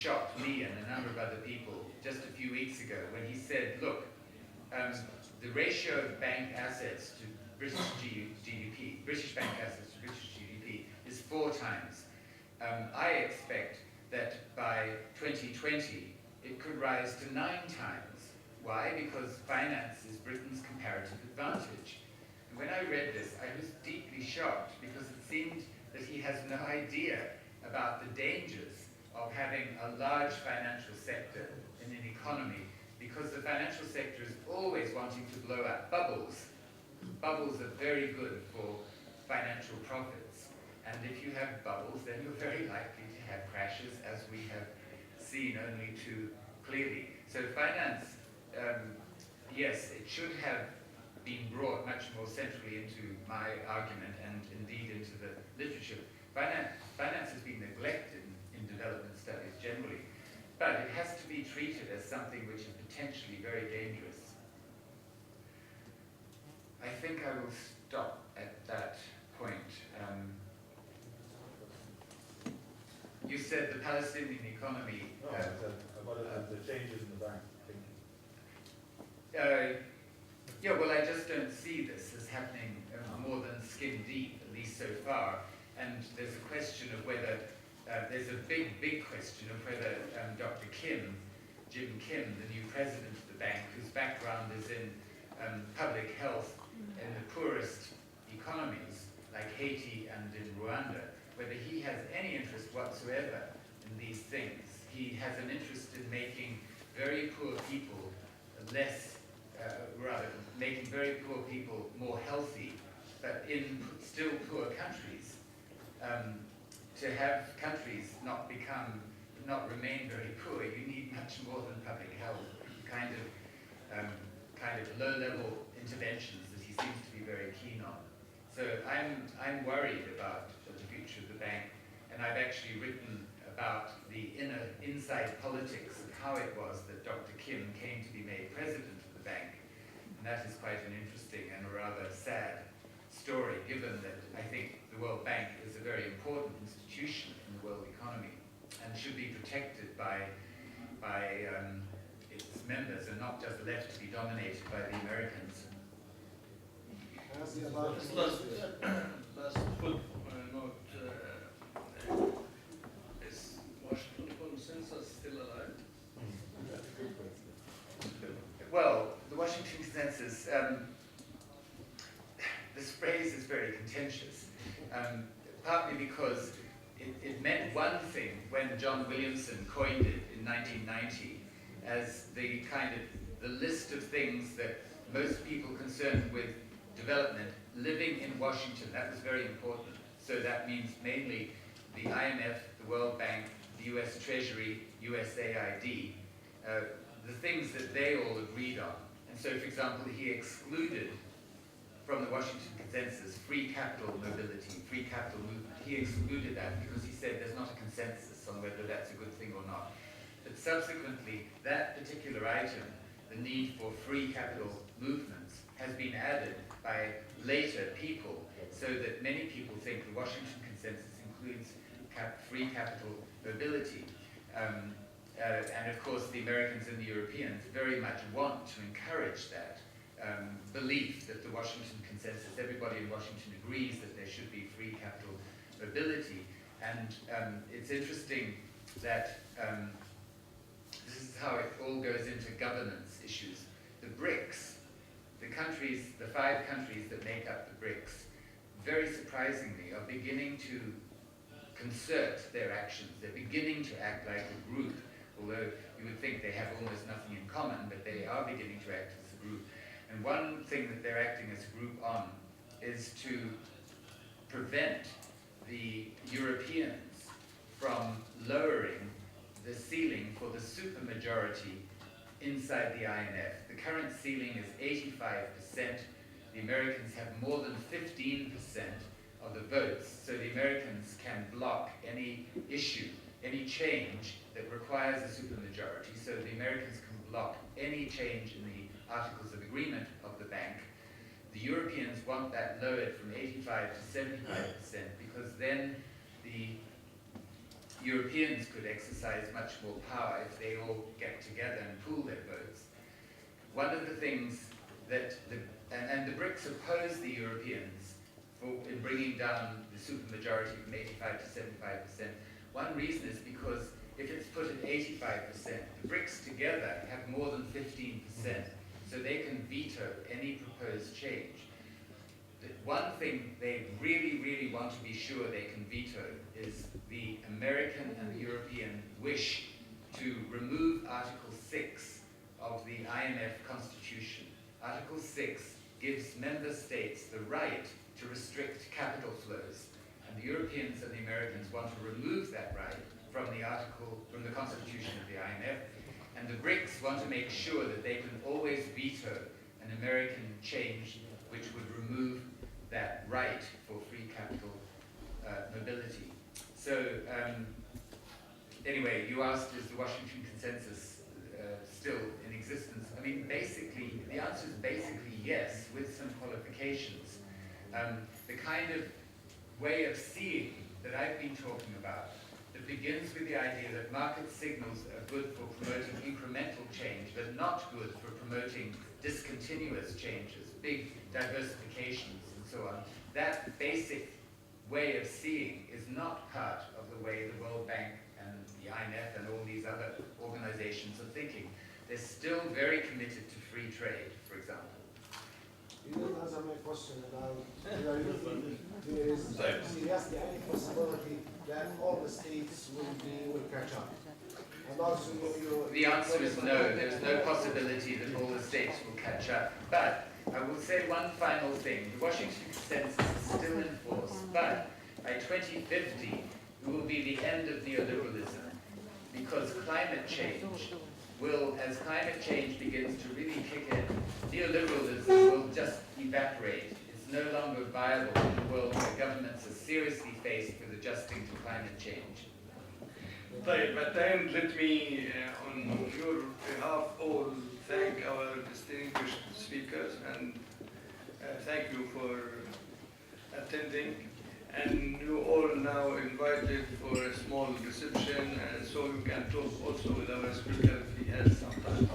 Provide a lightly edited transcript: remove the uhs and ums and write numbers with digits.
shocked me and a number of other people just a few weeks ago when he said, look, the ratio of bank assets to British GDP, British bank assets to British GDP is 4 times. I expect that by 2020 it could rise to 9 times. Why? Because finance is Britain's comparative advantage. And when I read this, I was deeply shocked because it seemed that he has no idea about the dangers of having a large financial sector in an economy, because the financial sector is always wanting to blow up bubbles. Bubbles are very good for financial profits. And if you have bubbles, then you're very likely to have crashes, as we have seen only too clearly. So finance, yes, it should have been brought much more centrally into my argument and indeed into the literature. Finance has been neglected in development studies generally, but it has to be treated as something which is potentially very dangerous. I think I will stop at that point. You said the Palestinian economy... about the changes in the bank thinking. Yeah, well, I just don't see this as happening more than skin deep, at least so far. And there's a question of whether, there's a big question of whether Dr. Jim Kim, the new president of the bank, whose background is in public health in the poorest economies, like Haiti and in Rwanda, whether he has any interest whatsoever in these things. He has an interest in making very poor people making very poor people more healthy, but in still poor countries. To have countries not remain very poor, you need much more than public health, kind of low-level interventions that he seems to be very keen on. So I'm worried about the future of the bank, and I've actually written about the inside politics of how it was that Dr. Kim came to be made president of the bank. And that is quite an interesting and a rather sad story, given that I think the World Bank is a very important institution in the world economy and should be protected by its members and not just left to be dominated by the Americans. Last footnote, is Washington consensus still alive? That's a good question. Well, the Washington consensus, this phrase is very contentious, partly because it meant one thing when John Williamson coined it in 1990 as the list of things that most people concerned with development living in Washington. That was very important. So that means mainly the IMF, the World Bank, the US Treasury, USAID, the things that they all agreed on. And so, for example, he excluded from the Washington consensus free capital mobility, free capital movement. He excluded that because he said there's not a consensus on whether that's a good thing or not. But subsequently, that particular item, the need for free capital movements, has been added by later people, so that many people think the Washington consensus includes free capital mobility. And of course, the Americans and the Europeans very much want to encourage that belief that the Washington consensus, everybody in Washington agrees that there should be free capital mobility. And it's interesting that this is how it all goes into governance issues. The BRICS, the 5 countries that make up the BRICS, very surprisingly are beginning to concert their actions. They're beginning to act like a group, although you would think they have almost nothing in common, but they are beginning to act as a group. And one thing that they're acting as a group on is to prevent the Europeans from lowering the ceiling for the supermajority inside the IMF. The current ceiling is 85%. The Americans have more than 15% of the votes, so the Americans can block any issue, any change that requires a supermajority. So the Americans can block any change in the Articles of Agreement of the bank. The Europeans want that lowered from 85 to 75%, because then the Europeans could exercise much more power if they all get together and pool their votes. One of the things that, and the BRICS oppose the Europeans in bringing down the supermajority from 85 to 75%. One reason is because if it's put at 85%, the BRICS together have more than 15%, so they can veto any proposed change. The one thing they really, really want to be sure they can veto is the American and the European wish to remove Article 6 of the IMF Constitution. Article 6 gives member states the right to restrict capital flows, and the Europeans and the Americans want to remove that right from the Constitution of the IMF, and the BRICS want to make sure that they can always veto an American change which would remove that right for free capital mobility. So anyway, you asked, is the Washington Consensus still in existence? I mean, basically, the answer is basically yes, with some qualifications. The kind of way of seeing that I've been talking about, that begins with the idea that market signals are good for promoting incremental change, but not good for promoting discontinuous changes, big diversifications, and so on. That basic way of seeing is not part of the way the World Bank and the IMF and all these other organizations are thinking. They're still very committed to free trade, for example. You didn't answer my question about there is seriously any possibility that all the states will catch up. And also the answer is no. There's no possibility that all the states will catch up. But I will say one final thing. The Washington Consensus is still in force, but by 2050 it will be the end of neoliberalism, because climate change will, as climate change begins to really kick in, neoliberalism will just evaporate. It's no longer viable in a world where governments are seriously faced with adjusting to climate change. طيب, at the end, let me, on your behalf, all thank our distinguished speakers and thank you for attending. And you all now invited for a small reception, so you can talk also with our speaker if he has some time.